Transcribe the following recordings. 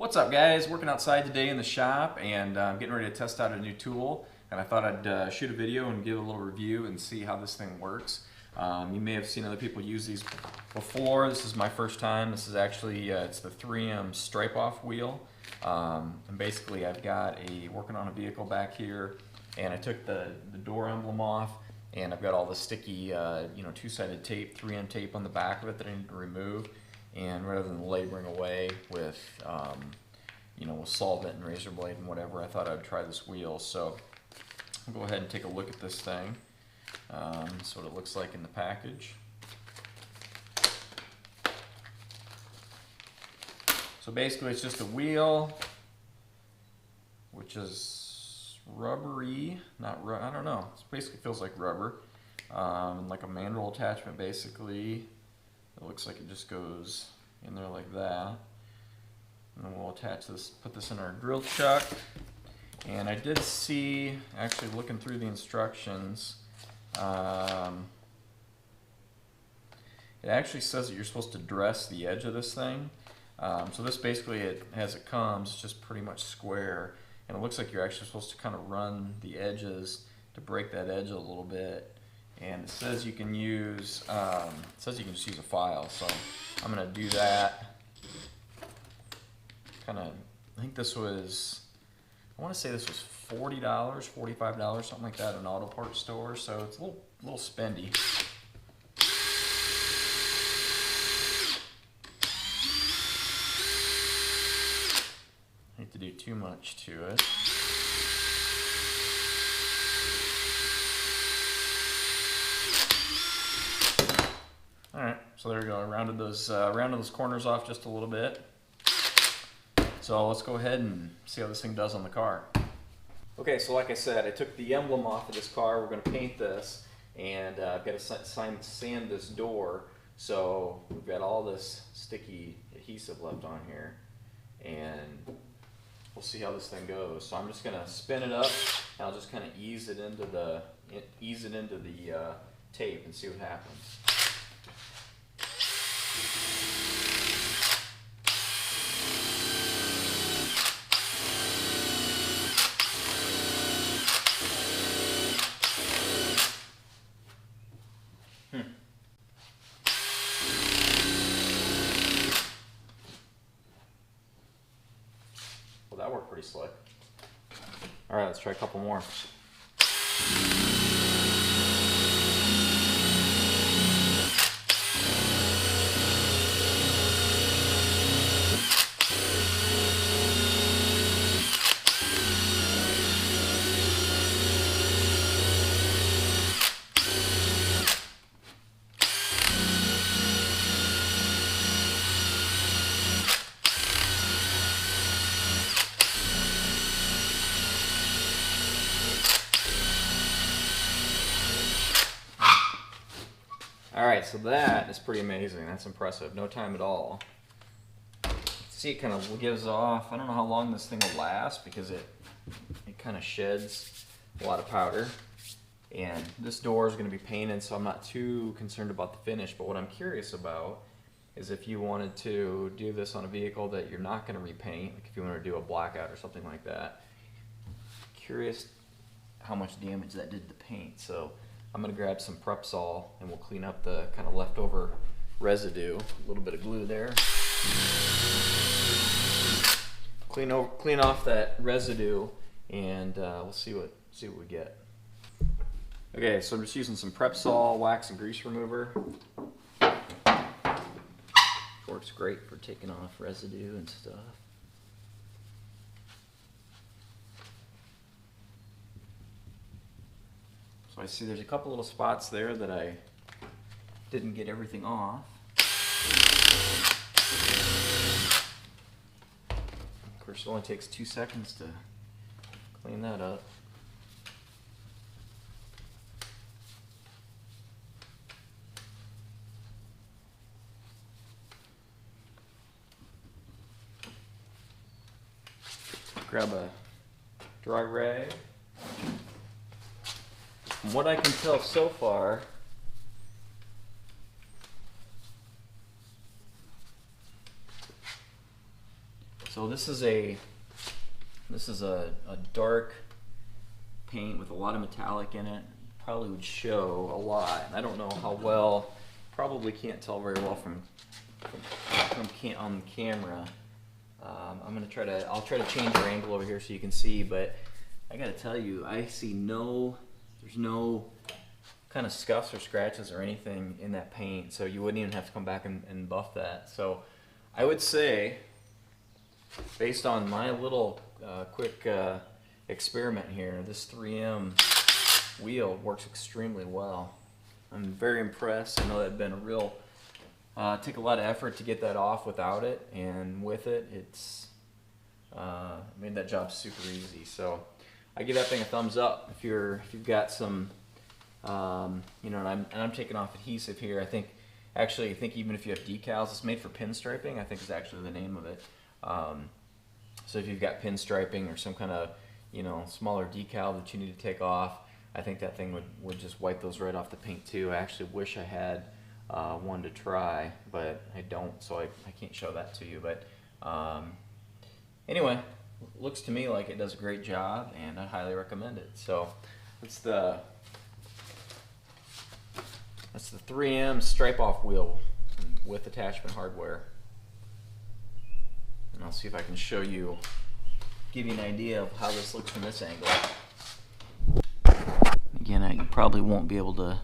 What's up, guys? Working outside today in the shop, and I'm getting ready to test out a new tool, and I thought I'd shoot a video and give a little review and see how this thing works. You may have seen other people use these before. This is my first time. This is actually it's the 3M stripe off wheel, and basically I've got working on a vehicle back here, and I took the door emblem off, and I've got all the sticky two-sided tape, 3M tape on the back of it that I need to remove. And rather than laboring away with with solvent and razor blade and whatever, I thought I'd try this wheel. So I'll go ahead and take a look at this thing. That's what it looks like in the package. So basically it's just a wheel, which is rubbery, I don't know, it basically feels like rubber, and like a mandrel attachment basically. It looks like it just goes in there like that. And then we'll attach this, put this in our drill chuck. And I did see, actually looking through the instructions, it actually says that you're supposed to dress the edge of this thing. So this basically, as it comes, it's just pretty much square. And it looks like you're actually supposed to kind of run the edges to break that edge a little bit. And it says you can use, just use a file, so I'm going to do that. I think this was, I want to say this was $40, $45, something like that, at an auto parts store, so it's a little spendy. I hate to do too much to it. Alright, so there we go. I rounded those corners off just a little bit. So let's go ahead and see how this thing does on the car. Okay, so like I said, I took the emblem off of this car. We're going to paint this, and I've got to sand this door. So we've got all this sticky adhesive left on here, and we'll see how this thing goes. So I'm just going to spin it up, and I'll just kind of ease it into the tape and see what happens. Well, that worked pretty slick. All right, let's try a couple more. Alright, so that is pretty amazing. That's impressive. No time at all. See, it kind of gives off. I don't know how long this thing will last because it kind of sheds a lot of powder. And this door is going to be painted, so I'm not too concerned about the finish. But what I'm curious about is if you wanted to do this on a vehicle that you're not going to repaint, like if you want to do a blackout or something like that. Curious how much damage that did to the paint. So I'm going to grab some prep sol and we'll clean up the kind of leftover residue. A little bit of glue there. Clean off that residue, and we'll see what we get. Okay, so I'm just using some prep sol, wax and grease remover. Works great for taking off residue and stuff. So I see there's a couple little spots there that I didn't get everything off. Of course, it only takes 2 seconds to clean that up. Grab a dry rag. From what I can tell so far, So this is a dark paint with a lot of metallic in it. Probably would show a lot. I don't know how well. Probably can't tell very well from on the camera. I'll try to change your angle over here so you can see, but I gotta tell you, I see there's no kind of scuffs or scratches or anything in that paint, so you wouldn't even have to come back and buff that. So I would say, based on my little quick experiment here, this 3M wheel works extremely well. I'm very impressed. I know that'd been a real take a lot of effort to get that off without it, and with it, it's made that job super easy. So I give that thing a thumbs up. If you've got some, you know, and I'm taking off adhesive here. I think even if you have decals, it's made for pinstriping. I think is actually the name of it. So if you've got pinstriping or some kind of, you know, smaller decal that you need to take off, I think that thing would just wipe those right off the paint too. I actually wish I had one to try, but I don't, so I can't show that to you. But anyway, looks to me like it does a great job, and I highly recommend it. So that's the 3M stripe off wheel with attachment hardware. And I'll see if I can give you an idea of how this looks from this angle. Again, I probably won't be able to,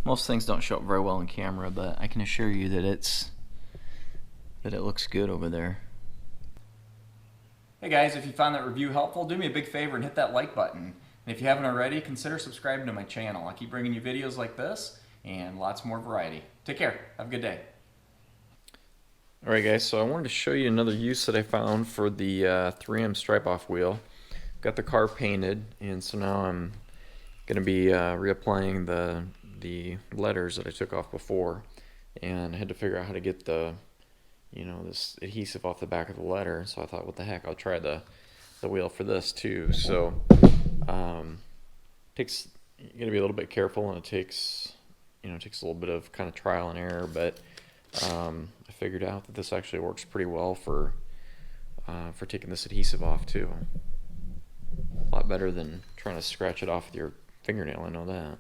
most things don't show up very well in camera, but I can assure you that it looks good over there. Hey guys, if you found that review helpful, do me a big favor and hit that like button. And if you haven't already, consider subscribing to my channel. I keep bringing you videos like this and lots more variety. Take care. Have a good day. Alright guys, so I wanted to show you another use that I found for the 3M stripe off wheel. Got the car painted, and so now I'm going to be reapplying the letters that I took off before, and I had to figure out how to get this adhesive off the back of the letter. So I thought, what the heck, I'll try the wheel for this too. So you got to be a little bit careful, and it takes a little bit of kind of trial and error, but I figured out that this actually works pretty well for taking this adhesive off too. A lot better than trying to scratch it off with your fingernail, I know that.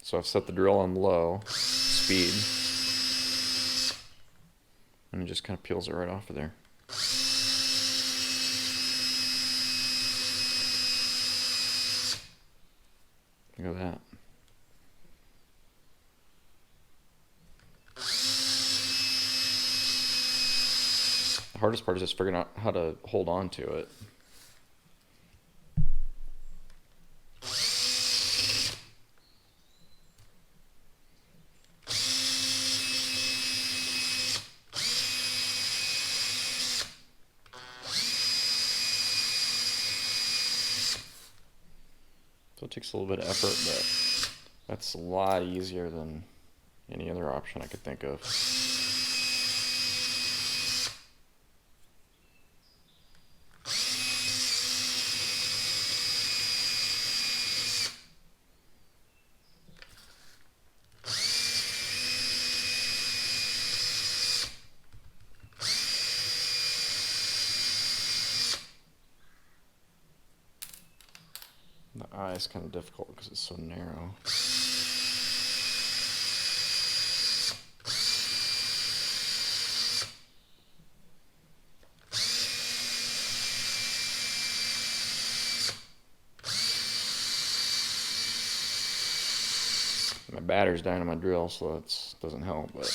So I've set the drill on low speed, and it just kind of peels it right off of there. Look at that. The hardest part is just figuring out how to hold on to it. So it takes a little bit of effort, but that's a lot easier than any other option I could think of. The eye is kind of difficult because it's so narrow. My battery's dying on my drill, so that doesn't help. But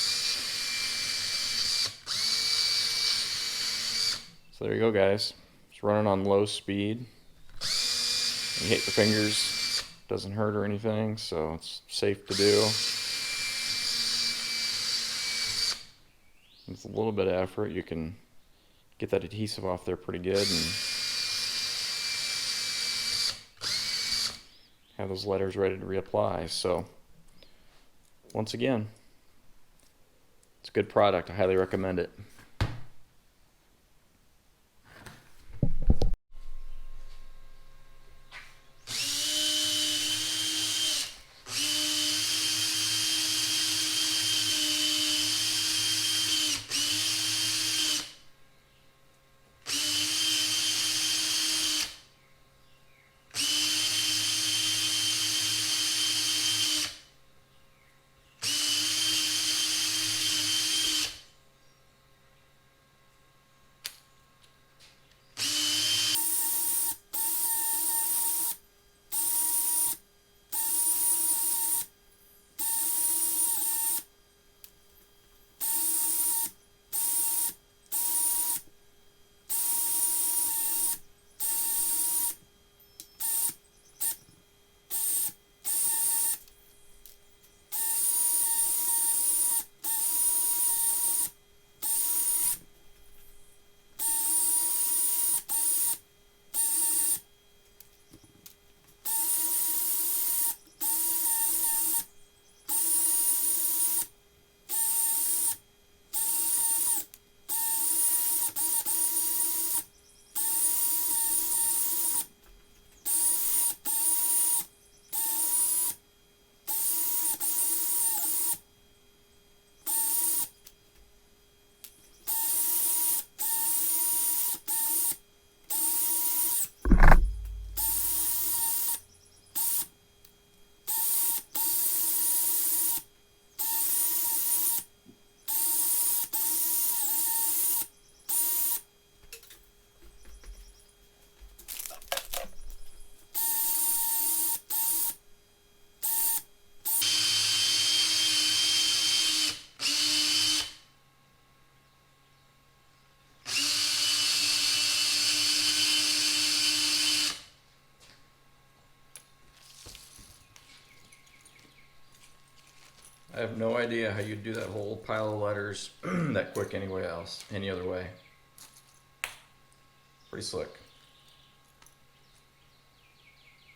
so there you go, guys. It's running on low speed. You hit your fingers, doesn't hurt or anything, so it's safe to do. With a little bit of effort, you can get that adhesive off there pretty good and have those letters ready to reapply. So once again, it's a good product. I highly recommend it. I have no idea how you'd do that whole pile of letters that quick any other way. Pretty slick.